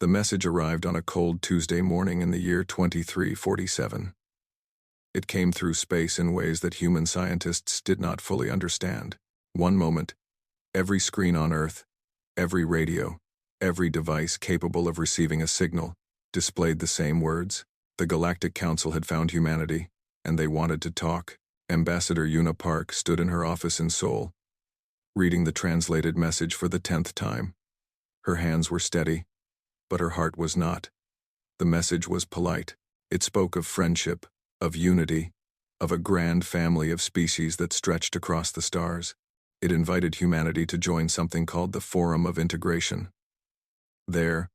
The message arrived on a cold Tuesday morning in the year 2347. It came through space in ways that human scientists did not fully understand. One moment, every screen on Earth, every radio, every device capable of receiving a signal, displayed the same words. The Galactic Council had found humanity, and they wanted to talk. Ambassador Yuna Park stood in her office in Seoul, reading the translated message for the 10th time. Her hands were steady, but her heart was not. The message was polite. It spoke of friendship, of unity, of a grand family of species that stretched across the stars. It invited humanity to join something called the Forum of Integration. There,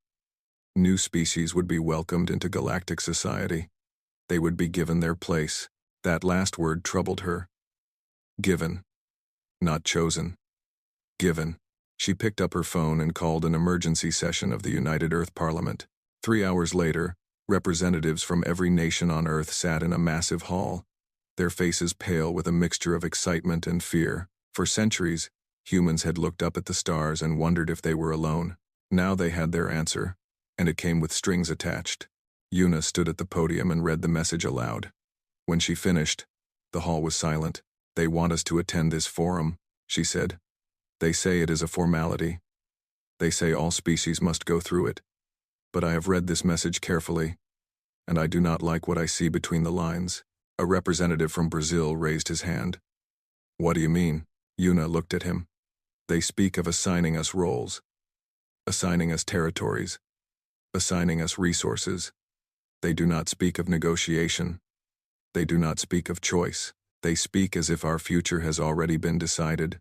new species would be welcomed into galactic society. They would be given their place. That last word troubled her. Given. Not chosen. Given. She picked up her phone and called an emergency session of the United Earth Parliament. 3 hours later, representatives from every nation on Earth sat in a massive hall, their faces pale with a mixture of excitement and fear. For centuries, humans had looked up at the stars and wondered if they were alone. Now they had their answer, and it came with strings attached. Yuna stood at the podium and read the message aloud. When she finished, the hall was silent. "They want us to attend this forum," she said. "They say it is a formality. They say all species must go through it. But I have read this message carefully, and I do not like what I see between the lines." A representative from Brazil raised his hand. "What do you mean?" Yuna looked at him. "They speak of assigning us roles, assigning us territories, assigning us resources. They do not speak of negotiation. They do not speak of choice. They speak as if our future has already been decided,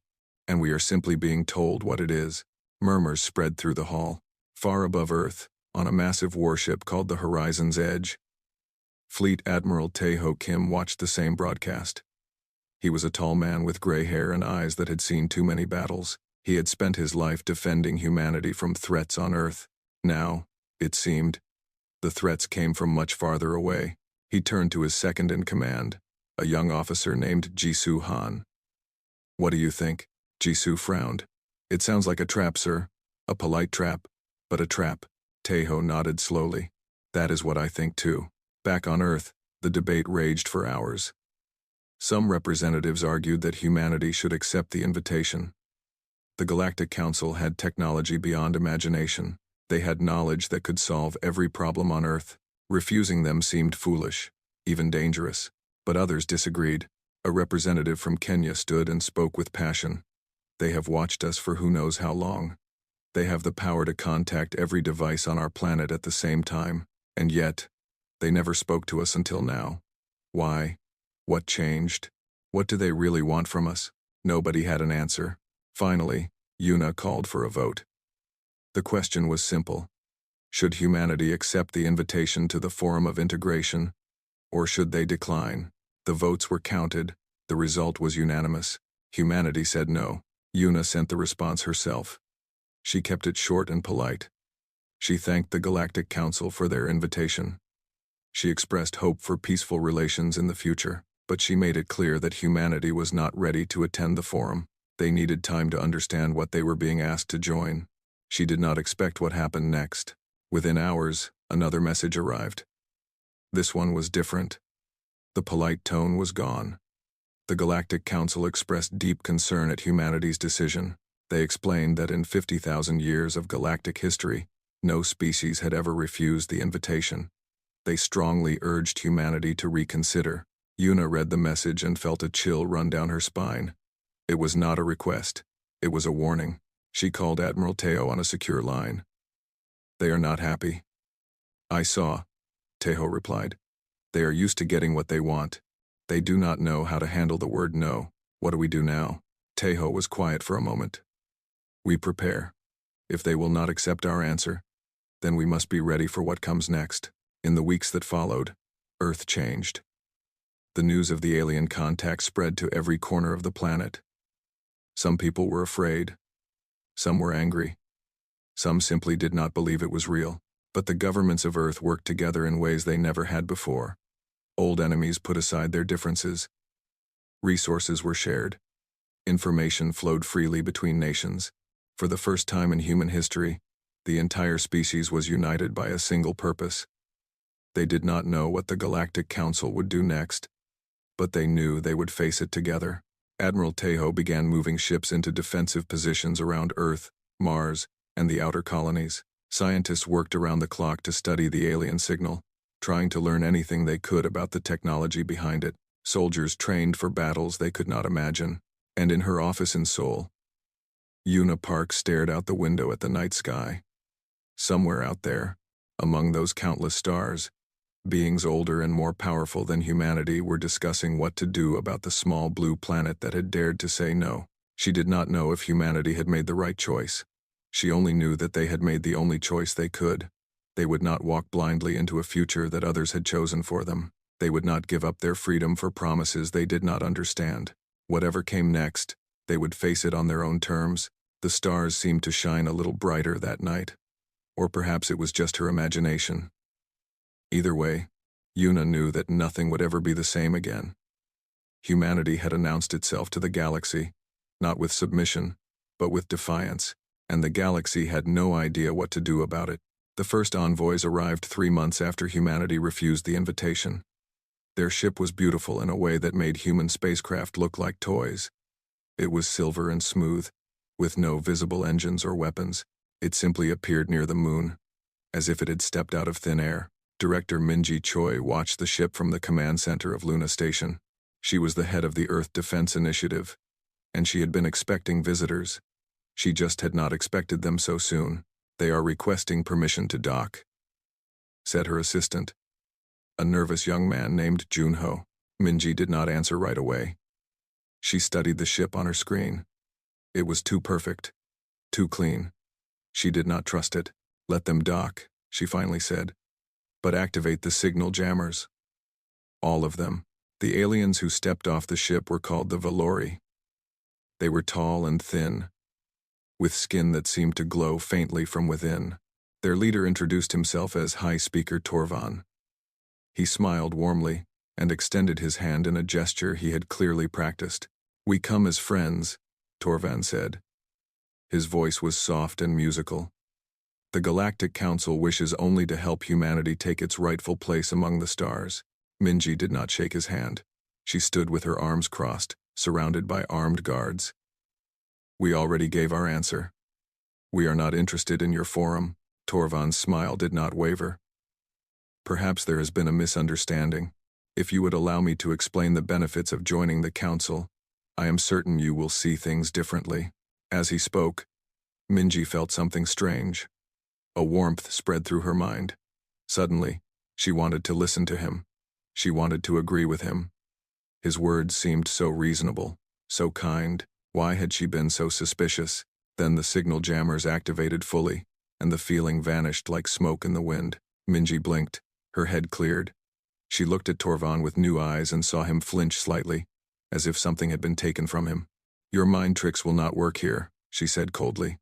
and we are simply being told what it is." Murmurs spread through the hall. Far above Earth, on a massive warship called the Horizon's Edge, Fleet Admiral Tae-ho Kim watched the same broadcast. He was a tall man with gray hair and eyes that had seen too many battles. He had spent his life defending humanity from threats on Earth. Now, it seemed, the threats came from much farther away. He turned to his second-in-command, a young officer named Jisoo Han. "What do you think?" Jisoo frowned. "It sounds like a trap, sir. A polite trap, but a trap." Tae-ho nodded slowly. "That is what I think too." Back on Earth, the debate raged for hours. Some representatives argued that humanity should accept the invitation. The Galactic Council had technology beyond imagination. They had knowledge that could solve every problem on Earth. Refusing them seemed foolish, even dangerous. But others disagreed. A representative from Kenya stood and spoke with passion. "They have watched us for who knows how long. They have the power to contact every device on our planet at the same time, and yet, they never spoke to us until now. Why? What changed? What do they really want from us?" Nobody had an answer. Finally, Yuna called for a vote. The question was simple. Should humanity accept the invitation to the Forum of Integration, or should they decline? The votes were counted. The result was unanimous. Humanity said no. Yuna sent the response herself. She kept it short and polite. She thanked the Galactic Council for their invitation. She expressed hope for peaceful relations in the future, but she made it clear that humanity was not ready to attend the forum. They needed time to understand what they were being asked to join. She did not expect what happened next. Within hours, another message arrived. This one was different. The polite tone was gone. The Galactic Council expressed deep concern at humanity's decision. They explained that in 50,000 years of galactic history, no species had ever refused the invitation. They strongly urged humanity to reconsider. Yuna read the message and felt a chill run down her spine. It was not a request. It was a warning. She called Admiral Tae-ho on a secure line. "They are not happy." "I saw," Tae-ho replied. "They are used to getting what they want. They do not know how to handle the word no. What do we do now?" Tae-ho was quiet for a moment. "We prepare. If they will not accept our answer, then we must be ready for what comes next." In the weeks that followed, Earth changed. The news of the alien contact spread to every corner of the planet. Some people were afraid. Some were angry. Some simply did not believe it was real. But the governments of Earth worked together in ways they never had before. Old enemies put aside their differences. Resources were shared. Information flowed freely between nations. For the first time in human history, The entire species was united by a single purpose. They did not know what the Galactic Council would do next, but they knew they would face it together. Admiral Tejo began moving ships into defensive positions around Earth, Mars, and the outer colonies. Scientists worked around the clock to study the alien signal, trying to learn anything they could about the technology behind it. Soldiers trained for battles they could not imagine. And in her office in Seoul, Yuna Park stared out the window at the night sky. Somewhere out there, among those countless stars, beings older and more powerful than humanity were discussing what to do about the small blue planet that had dared to say no. She did not know if humanity had made the right choice. She only knew that they had made the only choice they could. They would not walk blindly into a future that others had chosen for them. They would not give up their freedom for promises they did not understand. Whatever came next, they would face it on their own terms. The stars seemed to shine a little brighter that night. Or perhaps it was just her imagination. Either way, Yuna knew that nothing would ever be the same again. Humanity had announced itself to the galaxy, not with submission, but with defiance, and the galaxy had no idea what to do about it. The first envoys arrived 3 months after humanity refused the invitation. Their ship was beautiful in a way that made human spacecraft look like toys. It was silver and smooth, with no visible engines or weapons. It simply appeared near the moon, as if it had stepped out of thin air. Director Minji Choi watched the ship from the command center of Luna Station. She was the head of the Earth Defense Initiative, and she had been expecting visitors. She just had not expected them so soon. "They are requesting permission to dock," said her assistant, a nervous young man named Junho. Minji did not answer right away. She studied the ship on her screen. It was too perfect, too clean. She did not trust it. "Let them dock," she finally said. "But activate the signal jammers." All of them. The aliens who stepped off the ship were called the Valori. They were tall and thin, with skin that seemed to glow faintly from within. Their leader introduced himself as High Speaker Torvan. He smiled warmly and extended his hand in a gesture he had clearly practiced. "We come as friends," Torvan said. His voice was soft and musical. "The Galactic Council wishes only to help humanity take its rightful place among the stars." Minji did not shake his hand. She stood with her arms crossed, surrounded by armed guards. "We already gave our answer. We are not interested in your forum." Torvan's smile did not waver. "Perhaps there has been a misunderstanding. If you would allow me to explain the benefits of joining the Council, I am certain you will see things differently." As he spoke, Minji felt something strange. A warmth spread through her mind. Suddenly, she wanted to listen to him. She wanted to agree with him. His words seemed so reasonable, so kind. Why had she been so suspicious? Then the signal jammers activated fully, and the feeling vanished like smoke in the wind. Minji blinked. Her head cleared. She looked at Torvan with new eyes and saw him flinch slightly, as if something had been taken from him. "Your mind tricks will not work here," she said coldly.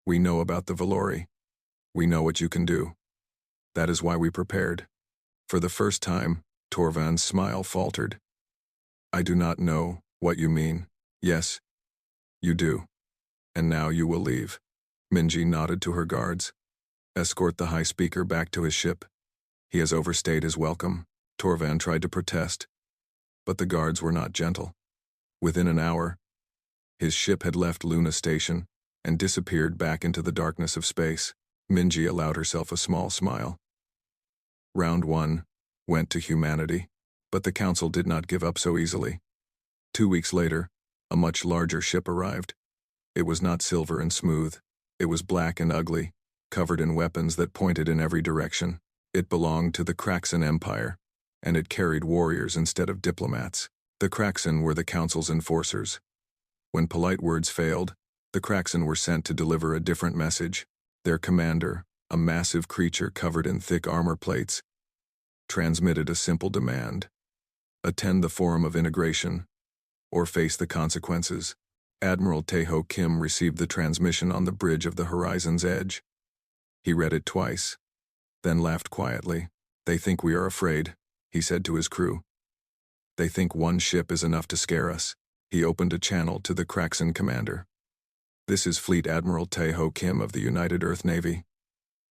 "We know about the Valori. We know what you can do. That is why we prepared." For the first time, Torvan's smile faltered. "I do not know what you mean." "Yes, you do. And now you will leave." Minji nodded to her guards. "Escort the High Speaker back to his ship. He has overstayed his welcome." Torvan tried to protest, but the guards were not gentle. Within an hour, his ship had left Luna Station and disappeared back into the darkness of space. Minji allowed herself a small smile. Round 1 went to humanity, but the Council did not give up so easily. 2 weeks later, a much larger ship arrived. It was not silver and smooth. It was black and ugly, covered in weapons that pointed in every direction. It belonged to the Kraxan Empire, and it carried warriors instead of diplomats. The Kraxan were the Council's enforcers. When polite words failed, the Kraxan were sent to deliver a different message. Their commander, a massive creature covered in thick armor plates, transmitted a simple demand: attend the Forum of Integration, or face the consequences. Admiral Tejo Kim received the transmission on the bridge of the horizon's edge. He read it twice, then laughed quietly. "They think we are afraid," he said to his crew. "They think one ship is enough to scare us." He opened a channel to the Kraxan commander. This is Fleet Admiral Tae-ho Kim of the United Earth Navy.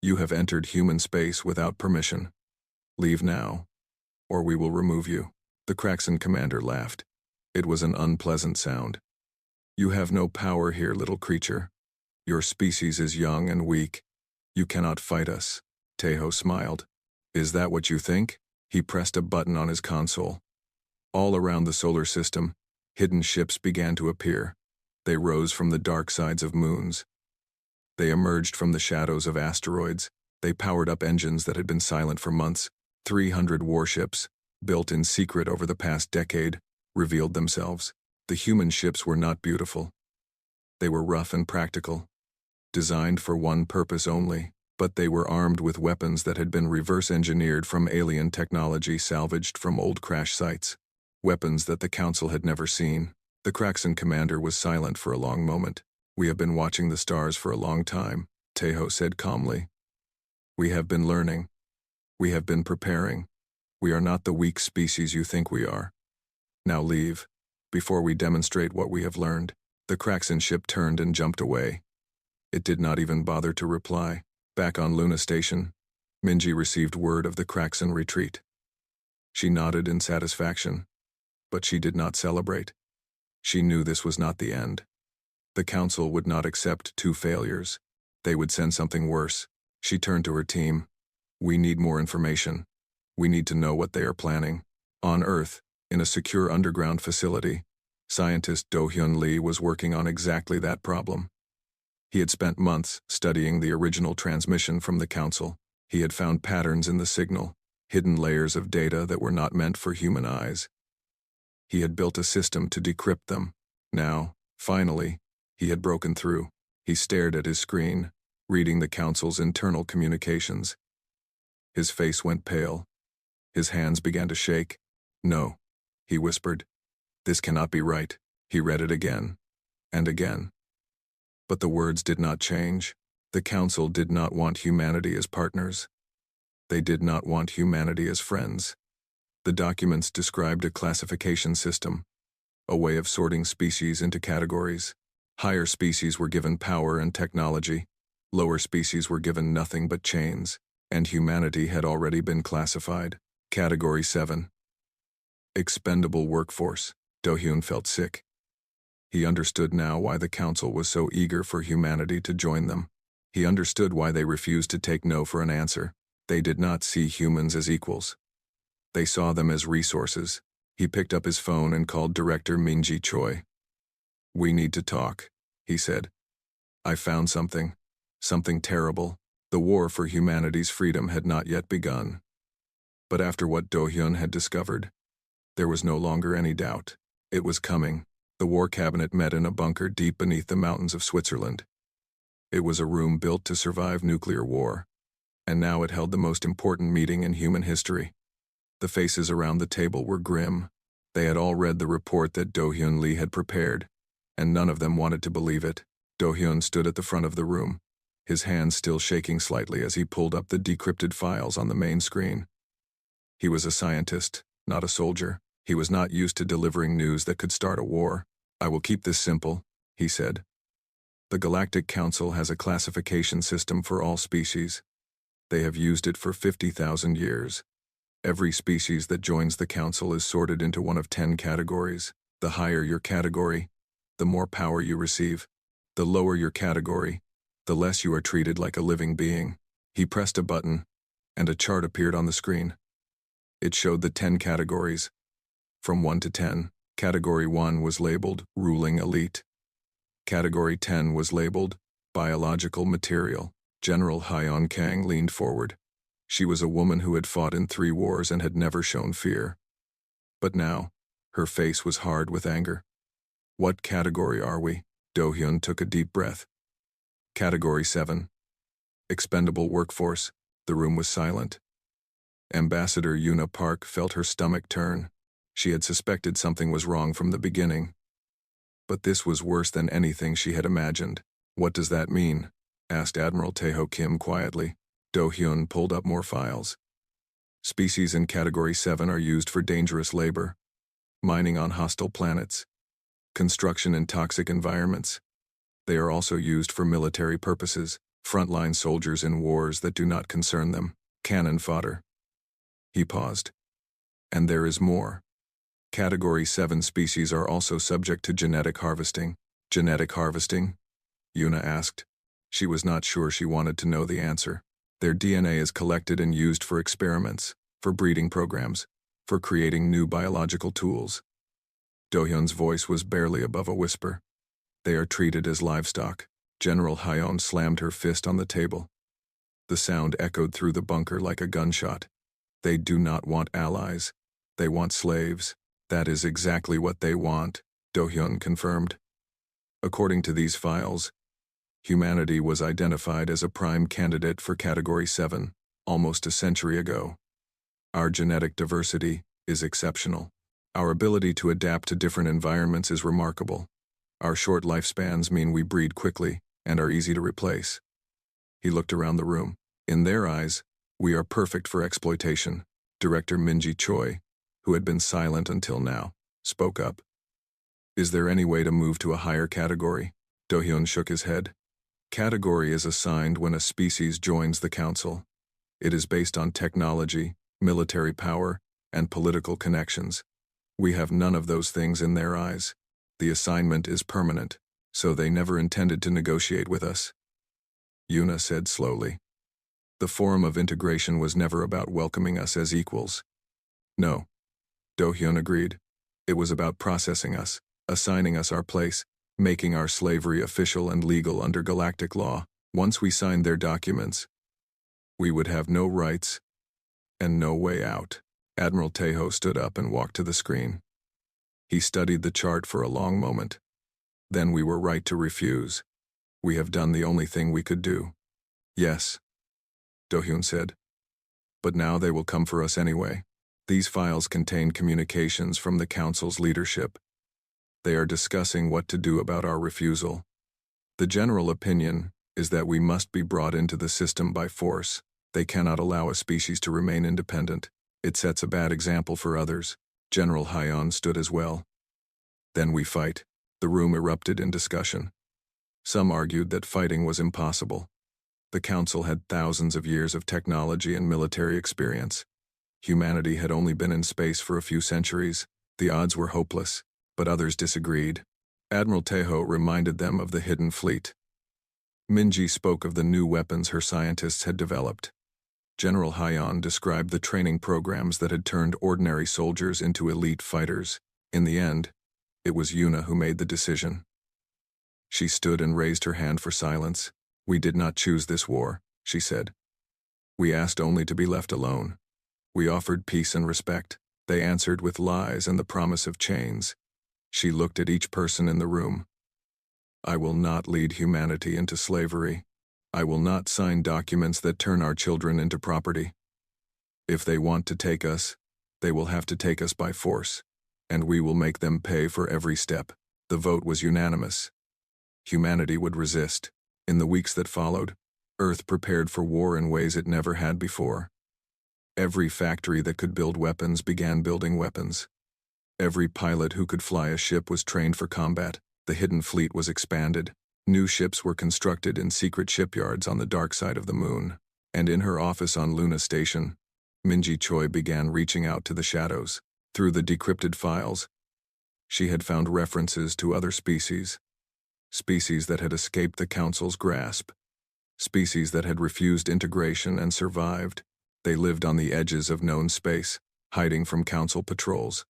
You have entered human space without permission. Leave now, or we will remove you. The Kraxan commander laughed. It was an unpleasant sound. You have no power here, little creature. Your species is young and weak. You cannot fight us. Tae-ho smiled. Is that what you think? He pressed a button on his console. All around the solar system, hidden ships began to appear. They rose from the dark sides of moons. They emerged from the shadows of asteroids. They powered up engines that had been silent for months. 300 warships, built in secret over the past decade, revealed themselves. The human ships were not beautiful. They were rough and practical, designed for one purpose only, but they were armed with weapons that had been reverse-engineered from alien technology salvaged from old crash sites. Weapons that the Council had never seen. The Kraxan commander was silent for a long moment. We have been watching the stars for a long time, Tae-ho said calmly. We have been learning. We have been preparing. We are not the weak species you think we are. Now leave, before we demonstrate what we have learned. The Kraxan ship turned and jumped away. It did not even bother to reply. Back on Luna Station, Minji received word of the Kraxan retreat. She nodded in satisfaction, but she did not celebrate. She knew this was not the end. The Council would not accept 2 failures. They would send something worse. She turned to her team. We need more information. We need to know what they are planning. On Earth, in a secure underground facility, scientist Do-hyun Lee was working on exactly that problem. He had spent months studying the original transmission from the Council. He had found patterns in the signal, hidden layers of data that were not meant for human eyes. He had built a system to decrypt them. Now, finally, he had broken through. He stared at his screen, reading the Council's internal communications. His face went pale. His hands began to shake. No, he whispered. This cannot be right. He read it again, and again. But the words did not change. The Council did not want humanity as partners. They did not want humanity as friends. The documents described a classification system, a way of sorting species into categories. Higher species were given power and technology. Lower species were given nothing but chains, and humanity had already been classified. Category 7. Expendable workforce. Do-hyun felt sick. He understood now why the Council was so eager for humanity to join them. He understood why they refused to take no for an answer. They did not see humans as equals. They saw them as resources. He picked up his phone and called Director Minji Choi. We need to talk, he said. I found something terrible. The war for humanity's freedom had not yet begun. But after what Do-hyun had discovered, there was no longer any doubt. It was coming. The War Cabinet met in a bunker deep beneath the mountains of Switzerland. It was a room built to survive nuclear war, and now it held the most important meeting in human history. The faces around the table were grim. They had all read the report that Do-hyun Lee had prepared, and none of them wanted to believe it. Do-hyun stood at the front of the room, his hands still shaking slightly as he pulled up the decrypted files on the main screen. He was a scientist, not a soldier. He was not used to delivering news that could start a war. I will keep this simple, he said. The Galactic Council has a classification system for all species. They have used it for 50,000 years. Every species that joins the Council is sorted into one of 10 categories. The higher your category, the more power you receive. The lower your category, the less you are treated like a living being. He pressed a button, and a chart appeared on the screen. It showed the 10 categories. From 1 to 10, Category 1 was labeled Ruling Elite. Category 10 was labeled Biological Material. General Hyeon Kang leaned forward. She was a woman who had fought in 3 wars and had never shown fear. But now, her face was hard with anger. What category are we? Do-hyun took a deep breath. Category 7. Expendable workforce. The room was silent. Ambassador Yuna Park felt her stomach turn. She had suspected something was wrong from the beginning. But this was worse than anything she had imagined. What does that mean? Asked Admiral Tae-ho Kim quietly. Do-hyun pulled up more files. Species in Category 7 are used for dangerous labor, mining on hostile planets, construction in toxic environments, They are also used for military purposes, frontline soldiers in wars that do not concern them, cannon fodder. He paused. And there is more. Category 7 species are also subject to genetic harvesting. Genetic harvesting? Yuna asked. She was not sure she wanted to know the answer. Their DNA is collected and used for experiments, for breeding programs, for creating new biological tools. Do-hyun's voice was barely above a whisper. They are treated as livestock. General Hyeon slammed her fist on the table. The sound echoed through the bunker like a gunshot. They do not want allies. They want slaves. That is exactly what they want, Do-hyun confirmed. According to these files, humanity was identified as a prime candidate for Category 7 almost a century ago. Our genetic diversity is exceptional. Our ability to adapt to different environments is remarkable. Our short lifespans mean we breed quickly and are easy to replace. He looked around the room. In their eyes, we are perfect for exploitation. Director Minji Choi, who had been silent until now, spoke up. Is there any way to move to a higher category? Do-hyun shook his head. Category is assigned when a species joins the council. It is based on technology, military power, and political connections. We have none of those things in their eyes. The assignment is permanent, so they never intended to negotiate with us. Yuna said slowly. The forum of integration was never about welcoming us as equals. No. Do-hyun agreed. It was about processing us, assigning us our place, making our slavery official and legal under galactic law. Once we signed their documents, we would have no rights and no way out. Admiral Taeho stood up and walked to the screen. He studied the chart for a long moment. Then we were right to refuse. We have done the only thing we could do. Yes, Do-hyun said. But now they will come for us anyway. These files contain communications from the Council's leadership. They are discussing what to do about our refusal. The general opinion is that we must be brought into the system by force. They cannot allow a species to remain independent. It sets a bad example for others. General Hyeon stood as well. Then we fight. The room erupted in discussion. Some argued that fighting was impossible. The Council had thousands of years of technology and military experience. Humanity had only been in space for a few centuries. The odds were hopeless, but others disagreed. Admiral Taeho reminded them of the hidden fleet. Minji spoke of the new weapons her scientists had developed. General Hyeon described the training programs that had turned ordinary soldiers into elite fighters. In the end, it was Yuna who made the decision. She stood and raised her hand for silence. We did not choose this war, she said. We asked only to be left alone. We offered peace and respect. They answered with lies and the promise of chains. She looked at each person in the room. I will not lead humanity into slavery. I will not sign documents that turn our children into property. If they want to take us, they will have to take us by force, and we will make them pay for every step. The vote was unanimous. Humanity would resist. In the weeks that followed, Earth prepared for war in ways it never had before. Every factory that could build weapons began building weapons. Every pilot who could fly a ship was trained for combat. The hidden fleet was expanded. New ships were constructed in secret shipyards on the dark side of the moon. And in her office on Luna Station, Minji Choi began reaching out to the shadows. Through the decrypted files, she had found references to other species. Species that had escaped the Council's grasp. Species that had refused integration and survived. They lived on the edges of known space, hiding from Council patrols,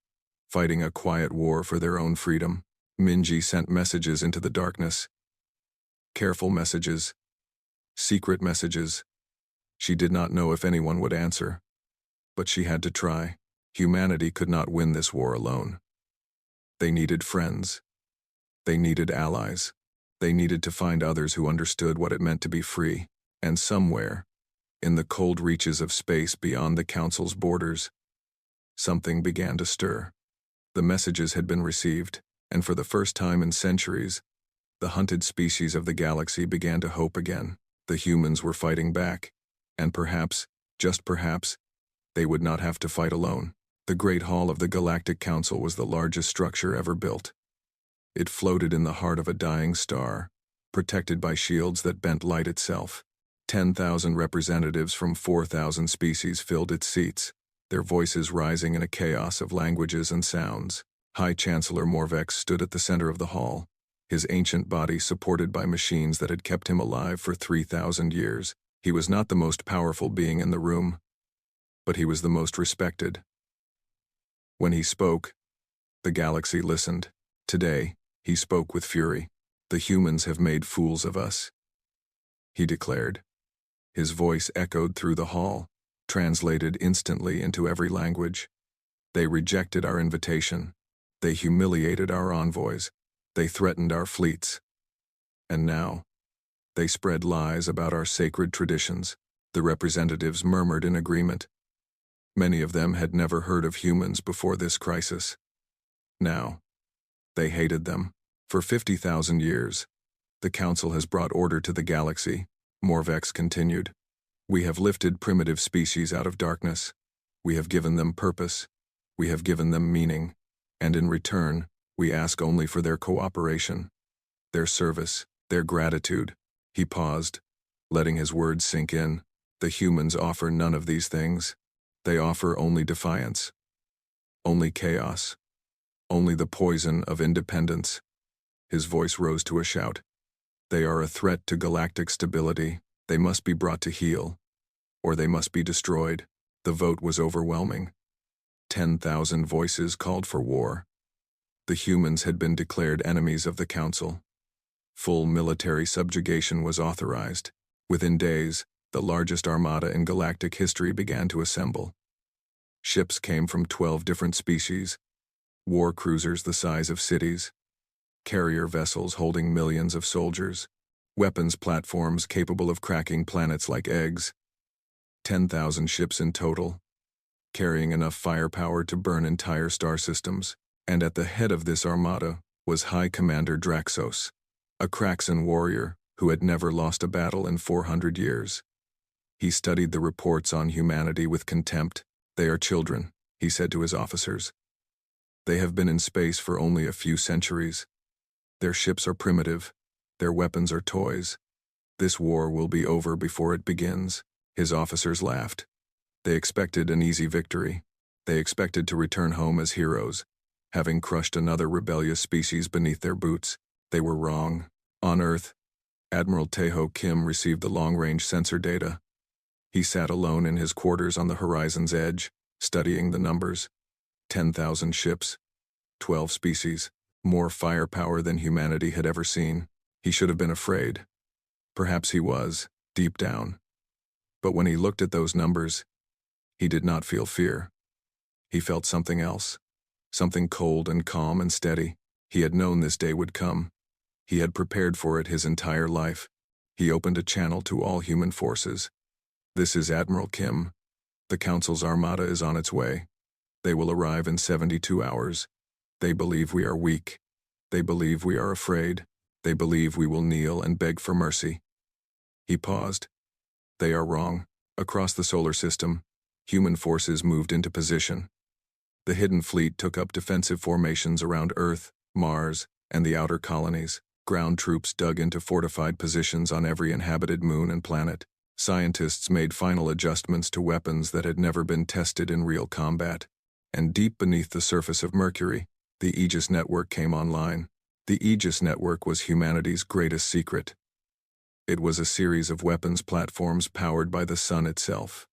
fighting a quiet war for their own freedom. Minji sent messages into the darkness. Careful messages. Secret messages. She did not know if anyone would answer. But she had to try. Humanity could not win this war alone. They needed friends. They needed allies. They needed to find others who understood what it meant to be free. And somewhere, in the cold reaches of space beyond the Council's borders, something began to stir. The messages had been received, and for the first time in centuries, the hunted species of the galaxy began to hope again. The humans were fighting back, and perhaps, just perhaps, they would not have to fight alone. The Great Hall of the Galactic Council was the largest structure ever built. It floated in the heart of a dying star, protected by shields that bent light itself. 10,000 representatives from 4,000 species filled its seats, their voices rising in a chaos of languages and sounds. High Chancellor Morvex stood at the center of the hall, his ancient body supported by machines that had kept him alive for 3,000 years. He was not the most powerful being in the room, but he was the most respected. When he spoke, the galaxy listened. Today, he spoke with fury. The humans have made fools of us, he declared. His voice echoed through the hall, translated instantly into every language. They rejected our invitation. They humiliated our envoys. They threatened our fleets. And now, they spread lies about our sacred traditions. The representatives murmured in agreement. Many of them had never heard of humans before this crisis. Now, they hated them. For 50,000 years, the Council has brought order to the galaxy, Morvex continued. We have lifted primitive species out of darkness. We have given them purpose. We have given them meaning. And in return, we ask only for their cooperation, their service, their gratitude. He paused, letting his words sink in. The humans offer none of these things. They offer only defiance, only chaos, only the poison of independence. His voice rose to a shout. They are a threat to galactic stability. They must be brought to heel, or they must be destroyed. The vote was overwhelming. 10,000 voices called for war. The humans had been declared enemies of the Council. Full military subjugation was authorized. Within days, the largest armada in galactic history began to assemble. Ships came from 12 different species, war cruisers the size of cities, carrier vessels holding millions of soldiers, weapons platforms capable of cracking planets like eggs. 10,000 ships in total, carrying enough firepower to burn entire star systems. And at the head of this armada was High Commander Draxos, a Kraxan warrior who had never lost a battle in 400 years. He studied the reports on humanity with contempt. They are children, he said to his officers. They have been in space for only a few centuries. Their ships are primitive. Their weapons are toys. This war will be over before it begins. His officers laughed. They expected an easy victory. They expected to return home as heroes, having crushed another rebellious species beneath their boots. They were wrong. On Earth, Admiral Teho Kim received the long-range sensor data. He sat alone in his quarters on the horizon's edge, studying the numbers. 10,000 ships, 12 species, more firepower than humanity had ever seen. He should have been afraid. Perhaps he was, deep down. But when he looked at those numbers, he did not feel fear. He felt something else, something cold and calm and steady. He had known this day would come. He had prepared for it his entire life. He opened a channel to all human forces. This is Admiral Kim. The Council's armada is on its way. They will arrive in 72 hours. They believe we are weak. They believe we are afraid. They believe we will kneel and beg for mercy. He paused. They are wrong. Across the solar system, human forces moved into position. The Hidden Fleet took up defensive formations around Earth, Mars, and the outer colonies. Ground troops dug into fortified positions on every inhabited moon and planet. Scientists made final adjustments to weapons that had never been tested in real combat. And deep beneath the surface of Mercury, the Aegis Network came online. The Aegis Network was humanity's greatest secret. It was a series of weapons platforms powered by the sun itself.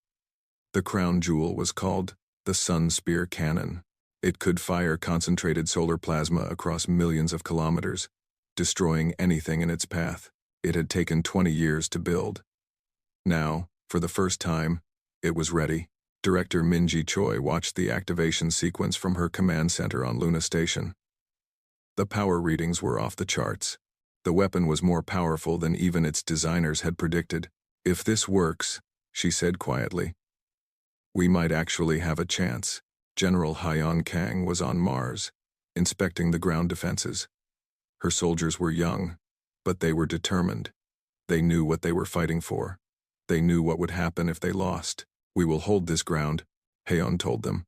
The crown jewel was called the Sun Spear Cannon. It could fire concentrated solar plasma across millions of kilometers, destroying anything in its path. It had taken 20 years to build. Now, for the first time, it was ready. Director Minji Choi watched the activation sequence from her command center on Luna Station. The power readings were off the charts. The weapon was more powerful than even its designers had predicted. If this works, she said quietly, we might actually have a chance. General Haiyan Kang was on Mars, inspecting the ground defenses. Her soldiers were young, but they were determined. They knew what they were fighting for. They knew what would happen if they lost. We will hold this ground, Haiyan told them.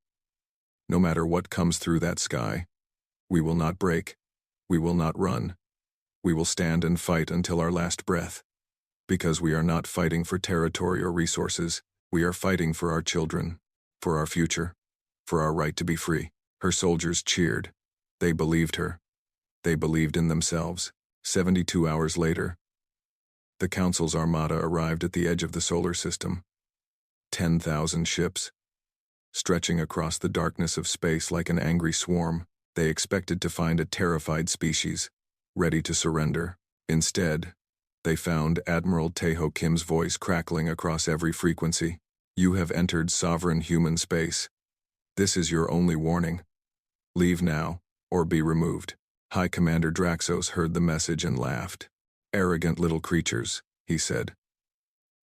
No matter what comes through that sky, we will not break. We will not run. We will stand and fight until our last breath. Because we are not fighting for territory or resources, we are fighting for our children, for our future, for our right to be free. Her soldiers cheered. They believed her. They believed in themselves. 72 hours later, the Council's armada arrived at the edge of the solar system. 10,000 ships. Stretching across the darkness of space like an angry swarm, they expected to find a terrified species, ready to surrender. Instead, they found Admiral Taeho Kim's voice crackling across every frequency. You have entered sovereign human space. This is your only warning. Leave now, or be removed. High Commander Draxos heard the message and laughed. Arrogant little creatures, he said.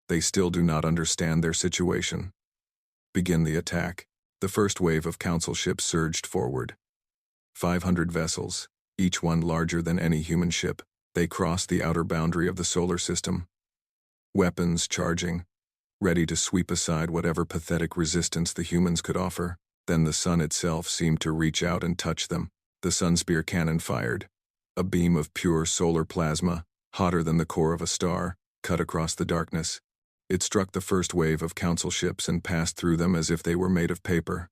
They still do not understand their situation. Begin the attack. The first wave of Council ships surged forward. 500 vessels, each one larger than any human ship. They crossed the outer boundary of the solar system. Weapons charging, ready to sweep aside whatever pathetic resistance the humans could offer. Then the sun itself seemed to reach out and touch them. The Sunspear cannon fired. A beam of pure solar plasma, hotter than the core of a star, cut across the darkness. It struck the first wave of Council ships and passed through them as if they were made of paper.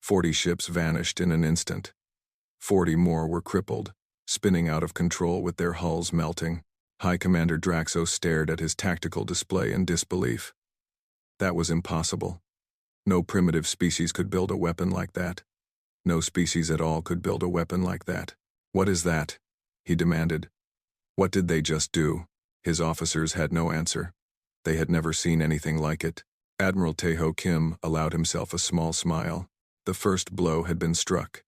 40 ships vanished in an instant. 40 more were crippled, spinning out of control with their hulls melting. High Commander Draxos stared at his tactical display in disbelief. That was impossible. No primitive species could build a weapon like that. No species at all could build a weapon like that. What is that? He demanded. What did they just do? His officers had no answer. They had never seen anything like it. Admiral Taeho Kim allowed himself a small smile. The first blow had been struck.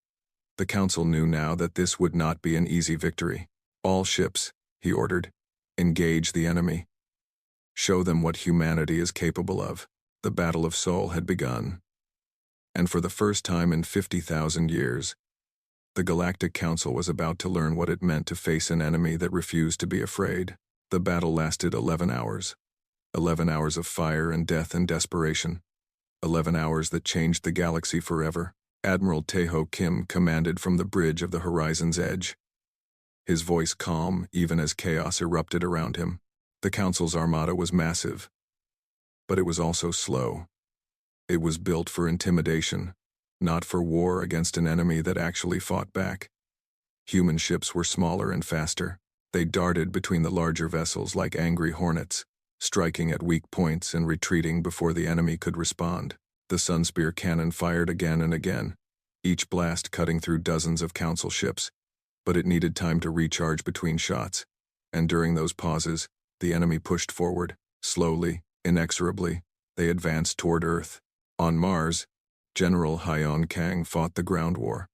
The Council knew now that this would not be an easy victory. All ships, he ordered, engage the enemy. Show them what humanity is capable of. The Battle of Seoul had begun. And for the first time in 50,000 years, the Galactic Council was about to learn what it meant to face an enemy that refused to be afraid. The battle lasted 11 hours. 11 hours of fire and death and desperation. 11 hours that changed the galaxy forever. Admiral Taeho Kim commanded from the bridge of the horizon's edge. His voice calm even as chaos erupted around him. The Council's armada was massive. But it was also slow. It was built for intimidation, not for war against an enemy that actually fought back. Human ships were smaller and faster. They darted between the larger vessels like angry hornets, striking at weak points and retreating before the enemy could respond. The Sunspear cannon fired again and again, each blast cutting through dozens of Council ships, but it needed time to recharge between shots, and during those pauses, the enemy pushed forward. Slowly, inexorably, they advanced toward Earth. On Mars, General Hyeon Kang fought the ground war.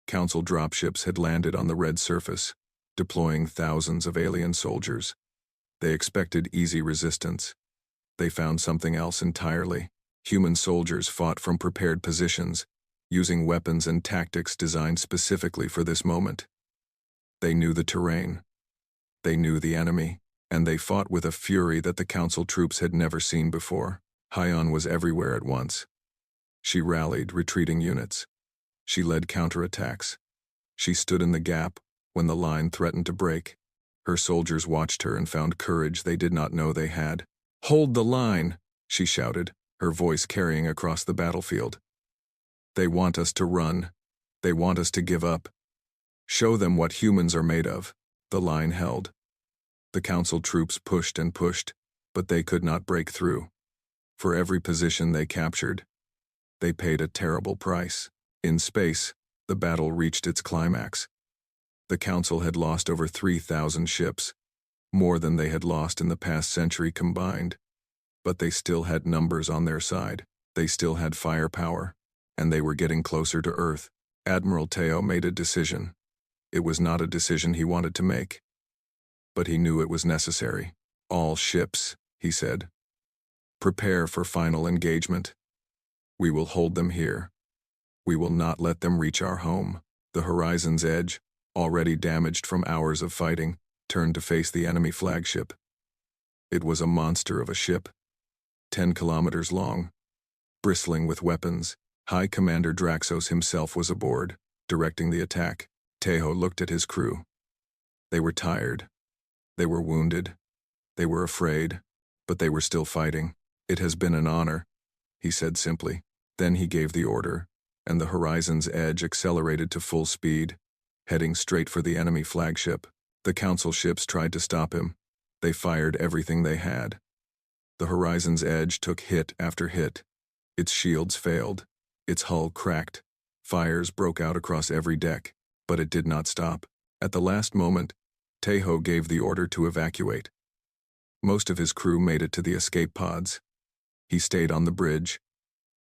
Council dropships had landed on the red surface, deploying thousands of alien soldiers. They expected easy resistance. They found something else entirely. Human soldiers fought from prepared positions, using weapons and tactics designed specifically for this moment. They knew the terrain. They knew the enemy, and they fought with a fury that the Council troops had never seen before. Hyeon was everywhere at once. She rallied retreating units. She led counterattacks. She stood in the gap when the line threatened to break. Her soldiers watched her and found courage they did not know they had. "Hold the line," she shouted, her voice carrying across the battlefield. "They want us to run. They want us to give up. Show them what humans are made of." The line held. The Council troops pushed and pushed, but they could not break through. For every position they captured, they paid a terrible price. In space, the battle reached its climax. The Council had lost over 3,000 ships, more than they had lost in the past century combined. But they still had numbers on their side. They still had firepower, and they were getting closer to Earth. Admiral Taeho made a decision. It was not a decision he wanted to make, but he knew it was necessary. "All ships," he said. "Prepare for final engagement. We will hold them here. We will not let them reach our home." The horizon's edge, already damaged from hours of fighting, turned to face the enemy flagship. It was a monster of a ship, 10 kilometers long, bristling with weapons. High Commander Draxos himself was aboard, directing the attack. Taeho looked at his crew. They were tired. They were wounded. They were afraid, but they were still fighting. "It has been an honor," he said simply. Then he gave the order, and the Horizon's Edge accelerated to full speed, heading straight for the enemy flagship. The Council ships tried to stop him. They fired everything they had. The Horizon's Edge took hit after hit. Its shields failed. Its hull cracked. Fires broke out across every deck, but it did not stop. At the last moment, Tejo gave the order to evacuate. Most of his crew made it to the escape pods. He stayed on the bridge,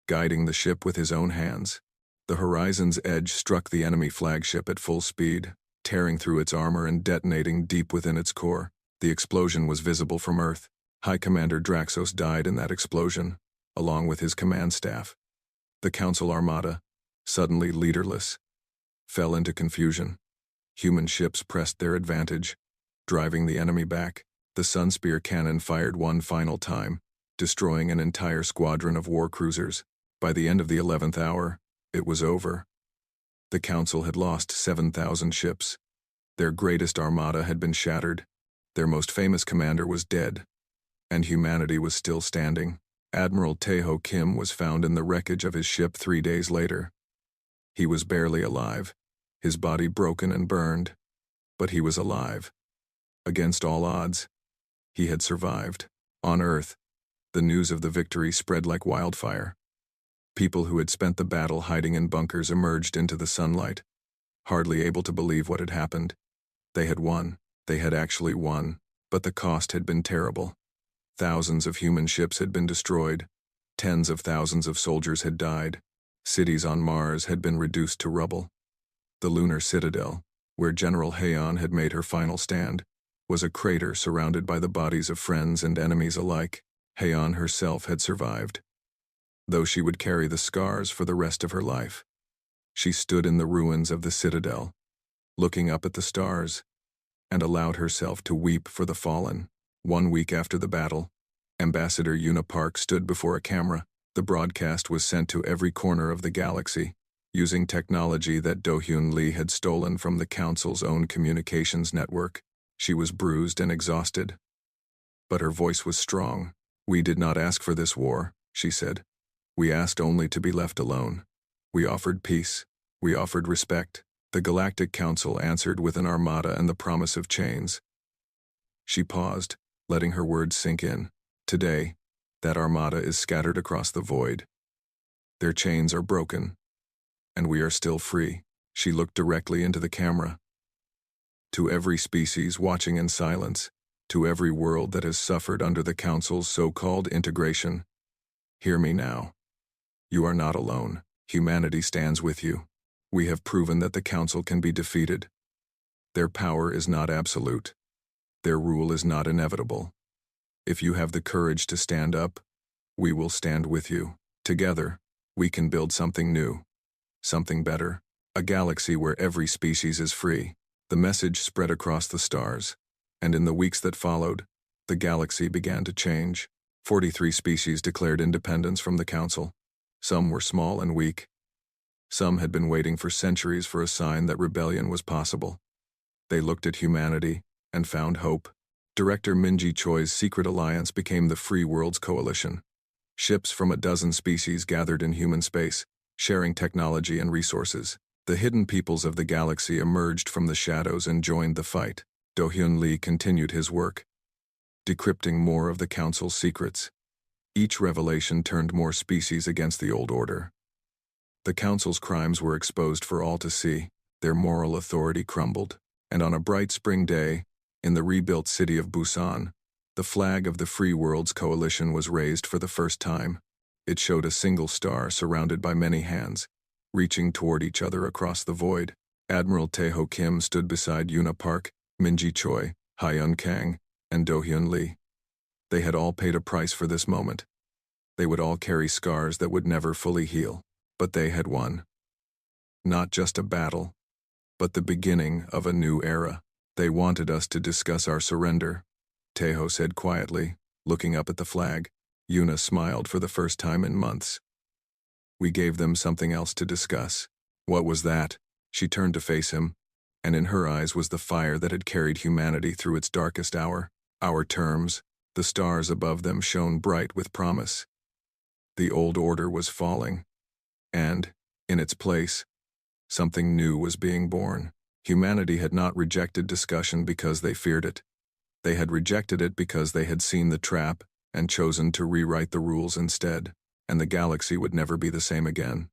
guiding the ship with his own hands. The Horizon's Edge struck the enemy flagship at full speed, tearing through its armor and detonating deep within its core. The explosion was visible from Earth. High Commander Draxos died in that explosion, along with his command staff. The Council Armada, suddenly leaderless, fell into confusion. Human ships pressed their advantage, driving the enemy back. The Sunspear cannon fired one final time, destroying an entire squadron of war cruisers. By the end of the 11th hour, it was over. The Council had lost 7,000 ships. Their greatest armada had been shattered. Their most famous commander was dead, and humanity was still standing. Admiral Tejo Kim was found in the wreckage of his ship 3 days later. He was barely alive, his body broken and burned, but he was alive. Against all odds, he had survived. On Earth, the news of the victory spread like wildfire. People who had spent the battle hiding in bunkers emerged into the sunlight, hardly able to believe what had happened. They had won. They had actually won, but the cost had been terrible. Thousands of human ships had been destroyed. Tens of thousands of soldiers had died. Cities on Mars had been reduced to rubble. The lunar citadel, where General Heian had made her final stand, was a crater surrounded by the bodies of friends and enemies alike. Heian herself had survived, though she would carry the scars for the rest of her life. She stood in the ruins of the citadel, looking up at the stars, and allowed herself to weep for the fallen. 1 week after the battle, Ambassador Yuna Park stood before a camera. The broadcast was sent to every corner of the galaxy, using technology that Do-Hyun Lee had stolen from the Council's own communications network. She was bruised and exhausted, but her voice was strong. "We did not ask for this war," she said. "We asked only to be left alone. We offered peace. We offered respect." The Galactic Council answered with an armada and the promise of chains. She paused, letting her words sink in. Today, that armada is scattered across the void. Their chains are broken, and we are still free. She looked directly into the camera. To every species watching in silence, to every world that has suffered under the Council's so-called integration, hear me now. You are not alone. Humanity stands with you. We have proven that the Council can be defeated. Their power is not absolute. Their rule is not inevitable. If you have the courage to stand up, we will stand with you. Together, we can build something new, something better, a galaxy where every species is free. The message spread across the stars, and in the weeks that followed, the galaxy began to change. 43 species declared independence from the Council. Some were small and weak. Some had been waiting for centuries for a sign that rebellion was possible. They looked at humanity and found hope. Director Minji Choi's secret alliance became the Free Worlds Coalition. Ships from a dozen species gathered in human space, sharing technology and resources. The hidden peoples of the galaxy emerged from the shadows and joined the fight. Do-Hyun Lee continued his work, decrypting more of the Council's secrets. Each revelation turned more species against the old order. The Council's crimes were exposed for all to see. Their moral authority crumbled. And on a bright spring day, in the rebuilt city of Busan, the flag of the Free Worlds Coalition was raised for the first time. It showed a single star surrounded by many hands, reaching toward each other across the void. Admiral Tejo Kim stood beside Yuna Park, Minji Choi, Hyun Kang, and Do-Hyun Lee. They had all paid a price for this moment. They would all carry scars that would never fully heal. But they had won. Not just a battle, but the beginning of a new era. "They wanted us to discuss our surrender," Tejo said quietly, looking up at the flag. Yuna smiled for the first time in months. "We gave them something else to discuss." "What was that?" She turned to face him, and in her eyes was the fire that had carried humanity through its darkest hour. Our terms, the stars above them shone bright with promise. The old order was falling, and, in its place, something new was being born. Humanity had not rejected discussion because they feared it. They had rejected it because they had seen the trap and chosen to rewrite the rules instead, and the galaxy would never be the same again.